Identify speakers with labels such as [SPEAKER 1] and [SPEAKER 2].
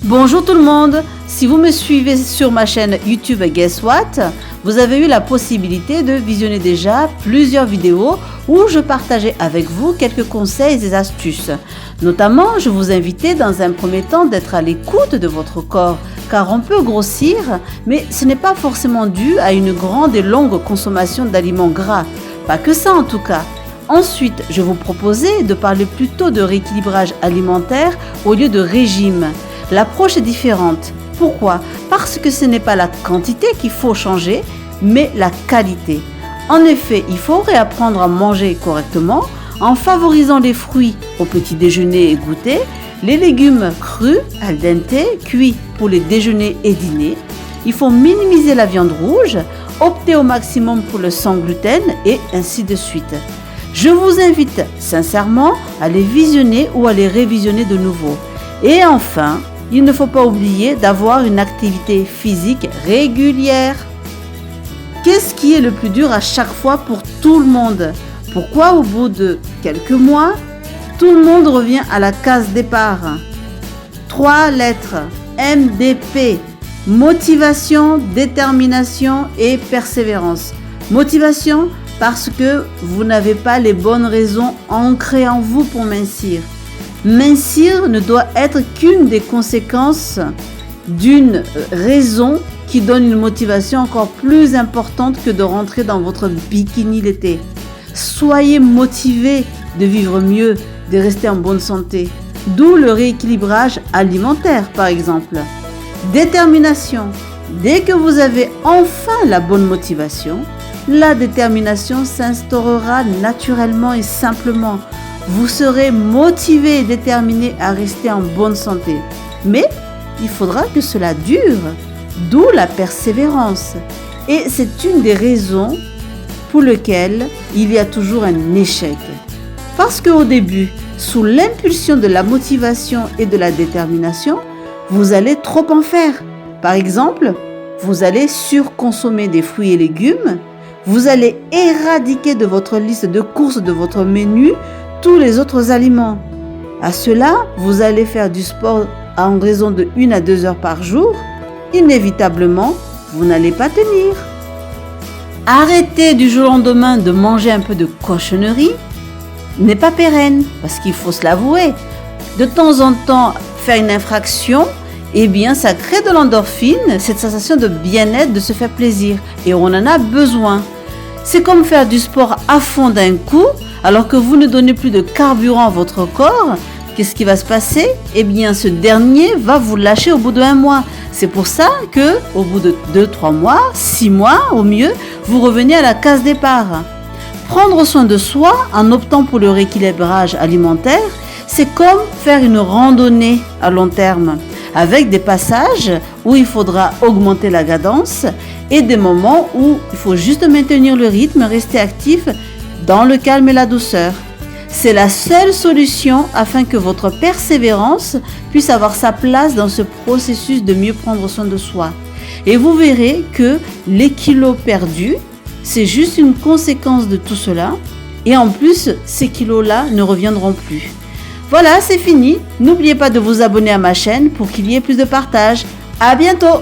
[SPEAKER 1] Bonjour tout le monde, si vous me suivez sur ma chaîne YouTube Guess What, vous avez eu la possibilité de visionner déjà plusieurs vidéos où je partageais avec vous quelques conseils et astuces. Notamment, je vous invitais dans un premier temps d'être à l'écoute de votre corps, car on peut grossir, mais ce n'est pas forcément dû à une grande et longue consommation d'aliments gras. Pas que ça en tout cas. Ensuite, je vous proposais de parler plutôt de rééquilibrage alimentaire au lieu de régime. L'approche est différente. Pourquoi? Parce que ce n'est pas la quantité qu'il faut changer, mais la qualité. En effet, il faut réapprendre à manger correctement en favorisant les fruits au petit déjeuner et goûter, les légumes crus, al dente, cuits pour les déjeuners et dîners. Il faut minimiser la viande rouge, opter au maximum pour le sans gluten et ainsi de suite. Je vous invite sincèrement à les visionner ou à les révisionner de nouveau. Et enfin, il ne faut pas oublier d'avoir une activité physique régulière. Qu'est-ce qui est le plus dur à chaque fois pour tout le monde? Pourquoi au bout de quelques mois, tout le monde revient à la case départ? 3 lettres, MDP, motivation, détermination et persévérance. Motivation parce que vous n'avez pas les bonnes raisons ancrées en vous pour mincir. Mincir ne doit être qu'une des conséquences d'une raison qui donne une motivation encore plus importante que de rentrer dans votre bikini l'été. Soyez motivé de vivre mieux, de rester en bonne santé. D'où le rééquilibrage alimentaire par exemple. Détermination. Dès que vous avez enfin la bonne motivation, la détermination s'instaurera naturellement et simplement. Vous serez motivé et déterminé à rester en bonne santé. Mais il faudra que cela dure, d'où la persévérance. Et c'est une des raisons pour lesquelles il y a toujours un échec. Parce qu'au début, sous l'impulsion de la motivation et de la détermination, vous allez trop en faire. Par exemple, vous allez surconsommer des fruits et légumes, vous allez éradiquer de votre liste de courses de votre menu tous les autres aliments. À cela, vous allez faire du sport en raison de 1 à 2 heures par jour. Inévitablement, vous n'allez pas tenir. Arrêter du jour au lendemain de manger un peu de cochonnerie n'est pas pérenne, parce qu'il faut se l'avouer. De temps en temps, faire une infraction, eh bien, ça crée de l'endorphine, cette sensation de bien-être, de se faire plaisir. Et on en a besoin. C'est comme faire du sport à fond d'un coup, alors que vous ne donnez plus de carburant à votre corps. Qu'est-ce qui va se passer? Eh bien, ce dernier va vous lâcher au bout d'1 mois. C'est pour ça que, au bout de 2-3 mois, 6 mois au mieux, vous revenez à la case départ. Prendre soin de soi en optant pour le rééquilibrage alimentaire, c'est comme faire une randonnée à long terme, avec des passages où il faudra augmenter la cadence et des moments où il faut juste maintenir le rythme, rester actif dans le calme et la douceur. C'est la seule solution afin que votre persévérance puisse avoir sa place dans ce processus de mieux prendre soin de soi. Et vous verrez que les kilos perdus, c'est juste une conséquence de tout cela. Et en plus, ces kilos-là ne reviendront plus. Voilà, c'est fini. N'oubliez pas de vous abonner à ma chaîne pour qu'il y ait plus de partage. À bientôt!